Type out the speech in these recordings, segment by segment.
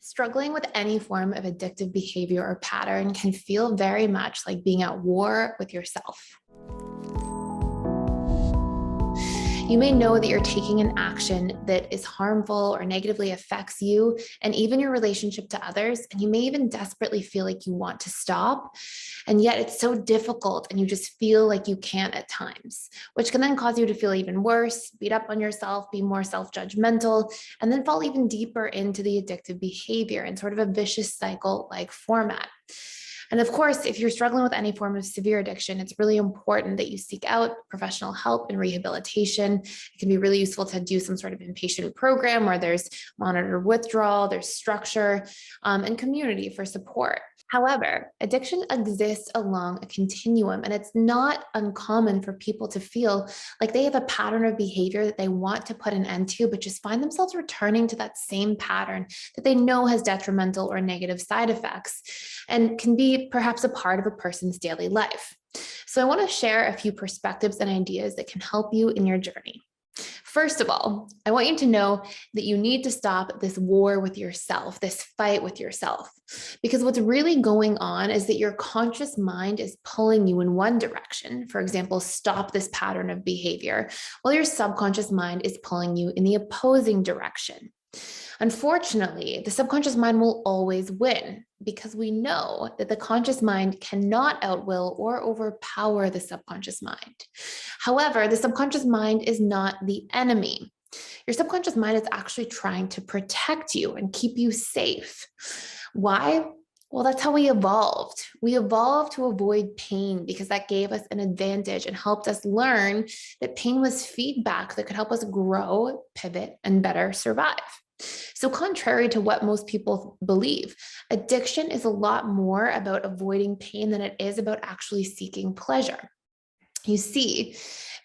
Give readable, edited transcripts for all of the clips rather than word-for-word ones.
Struggling with any form of addictive behavior or pattern can feel very much like being at war with yourself. You may know that you're taking an action that is harmful or negatively affects you and even your relationship to others. And you may even desperately feel like you want to stop. And yet it's so difficult and you just feel like you can't at times, which can then cause you to feel even worse, beat up on yourself, be more self-judgmental, and then fall even deeper into the addictive behavior in sort of a vicious cycle-like format. And of course, if you're struggling with any form of severe addiction, it's really important that you seek out professional help and rehabilitation. It can be really useful to do some sort of inpatient program where there's monitored withdrawal, there's structure, and community for support. However, addiction exists along a continuum, and it's not uncommon for people to feel like they have a pattern of behavior that they want to put an end to, but just find themselves returning to that same pattern that they know has detrimental or negative side effects and can be perhaps a part of a person's daily life. So I want to share a few perspectives and ideas that can help you in your journey. First of all, I want you to know that you need to stop this war with yourself, this fight with yourself, because what's really going on is that your conscious mind is pulling you in one direction. For example, stop this pattern of behavior, while your subconscious mind is pulling you in the opposing direction. Unfortunately, the subconscious mind will always win because we know that the conscious mind cannot outwill or overpower the subconscious mind. However, the subconscious mind is not the enemy. Your subconscious mind is actually trying to protect you and keep you safe. Why? Well, that's how we evolved. We evolved to avoid pain because that gave us an advantage and helped us learn that pain was feedback that could help us grow, pivot, and better survive. So contrary to what most people believe, addiction is a lot more about avoiding pain than it is about actually seeking pleasure. You see,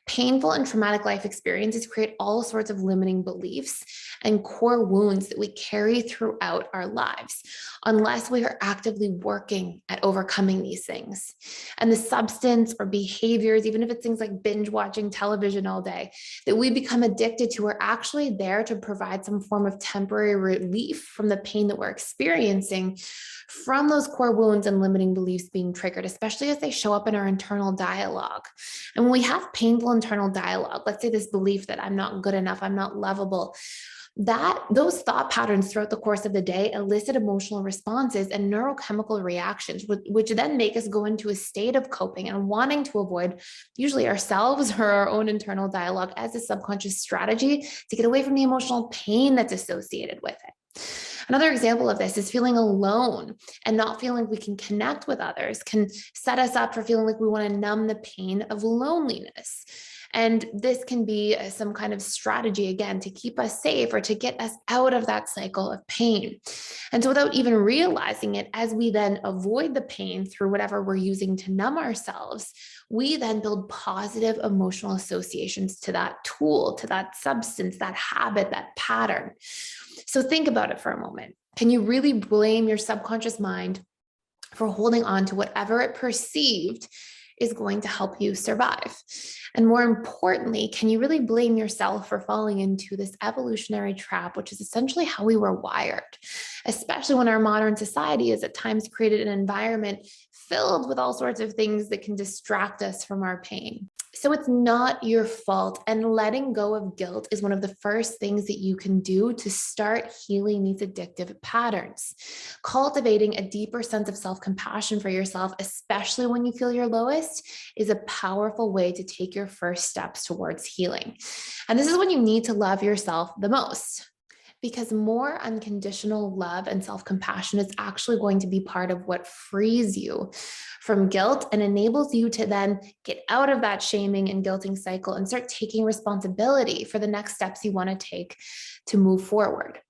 painful and traumatic life experiences create all sorts of limiting beliefs and core wounds that we carry throughout our lives, unless we are actively working at overcoming these things. And the substance or behaviors, even if it's things like binge watching television all day, that we become addicted to are actually there to provide some form of temporary relief from the pain that we're experiencing from those core wounds and limiting beliefs being triggered, especially as they show up in our internal dialogue. And when we have painful internal dialogue, let's say this belief that I'm not good enough, I'm not lovable, those thought patterns throughout the course of the day elicit emotional responses and neurochemical reactions, which then make us go into a state of coping and wanting to avoid usually ourselves or our own internal dialogue as a subconscious strategy to get away from the emotional pain that's associated with it. Another example of this is feeling alone and not feeling we can connect with others can set us up for feeling like we want to numb the pain of loneliness. And this can be some kind of strategy, again, to keep us safe or to get us out of that cycle of pain. And so without even realizing it, as we then avoid the pain through whatever we're using to numb ourselves, we then build positive emotional associations to that tool, to that substance, that habit, that pattern. So think about it for a moment. Can you really blame your subconscious mind for holding on to whatever it perceived is going to help you survive? And more importantly, can you really blame yourself for falling into this evolutionary trap, which is essentially how we were wired, especially when our modern society has at times created an environment filled with all sorts of things that can distract us from our pain. So it's not your fault, and letting go of guilt is one of the first things that you can do to start healing these addictive patterns. Cultivating a deeper sense of self-compassion for yourself, especially when you feel your lowest, is a powerful way to take your first steps towards healing. And this is when you need to love yourself the most, because more unconditional love and self-compassion is actually going to be part of what frees you from guilt and enables you to then get out of that shaming and guilting cycle and start taking responsibility for the next steps you want to take to move forward.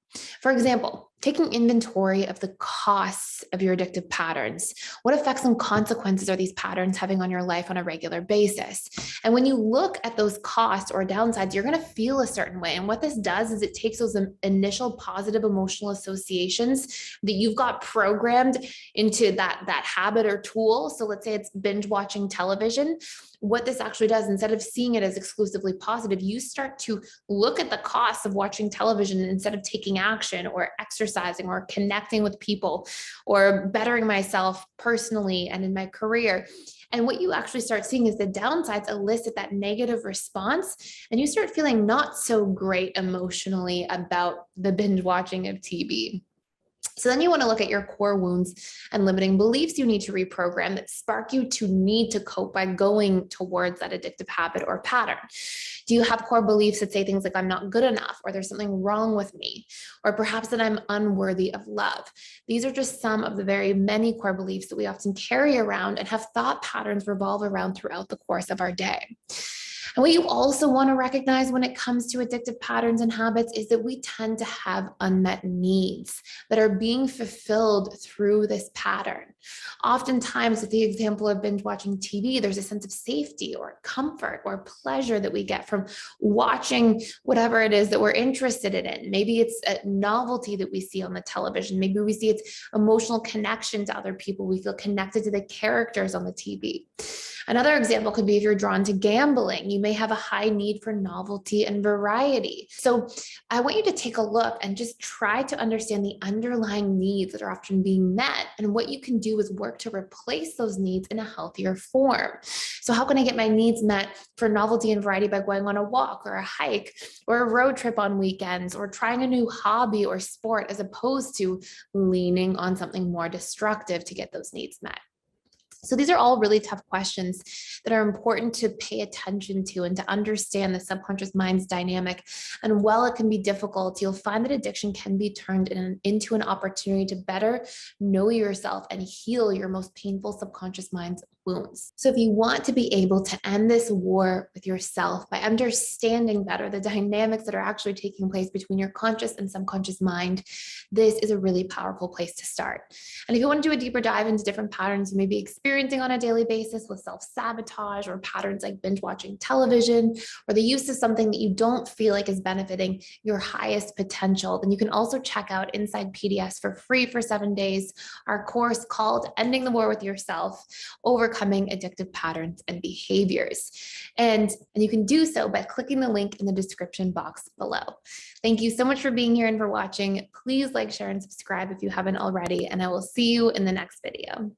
For example, taking inventory of the costs of your addictive patterns. What effects and consequences are these patterns having on your life on a regular basis? And when you look at those costs or downsides, you're going to feel a certain way. And what this does is it takes those initial positive emotional associations that you've got programmed into that habit or tool. So let's say it's binge watching television. What this actually does, instead of seeing it as exclusively positive, you start to look at the costs of watching television, and instead of taking action or exercising exercising or connecting with people or bettering myself personally and in my career. And what you actually start seeing is the downsides elicit that negative response, and you start feeling not so great emotionally about the binge watching of TV. So then you want to look at your core wounds and limiting beliefs you need to reprogram that spark you to need to cope by going towards that addictive habit or pattern. Do you have core beliefs that say things like, I'm not good enough, or there's something wrong with me, or perhaps that I'm unworthy of love? These are just some of the very many core beliefs that we often carry around and have thought patterns revolve around throughout the course of our day. And what you also want to recognize when it comes to addictive patterns and habits is that we tend to have unmet needs that are being fulfilled through this pattern. Oftentimes, with the example of binge watching TV, there's a sense of safety or comfort or pleasure that we get from watching whatever it is that we're interested in. Maybe it's a novelty that we see on the television. Maybe we see its emotional connection to other people. We feel connected to the characters on the TV. Another example could be if you're drawn to gambling, you may have a high need for novelty and variety. So I want you to take a look and just try to understand the underlying needs that are often being met. And what you can do is work to replace those needs in a healthier form. So how can I get my needs met for novelty and variety by going on a walk or a hike or a road trip on weekends or trying a new hobby or sport, as opposed to leaning on something more destructive to get those needs met? So these are all really tough questions that are important to pay attention to and to understand the subconscious mind's dynamic. And while it can be difficult, you'll find that addiction can be turned into an opportunity to better know yourself and heal your most painful subconscious mind's wounds. So if you want to be able to end this war with yourself by understanding better the dynamics that are actually taking place between your conscious and subconscious mind, this is a really powerful place to start. And if you want to do a deeper dive into different patterns you may be experiencing on a daily basis with self-sabotage or patterns like binge watching television or the use of something that you don't feel like is benefiting your highest potential, then you can also check out Inside PDS for free for 7 days, our course called Ending the War with Yourself, Overcoming Addictive Patterns and Behaviors. And you can do so by clicking the link in the description box below. Thank you so much for being here and for watching. Please like, share, and subscribe if you haven't already, and I will see you in the next video.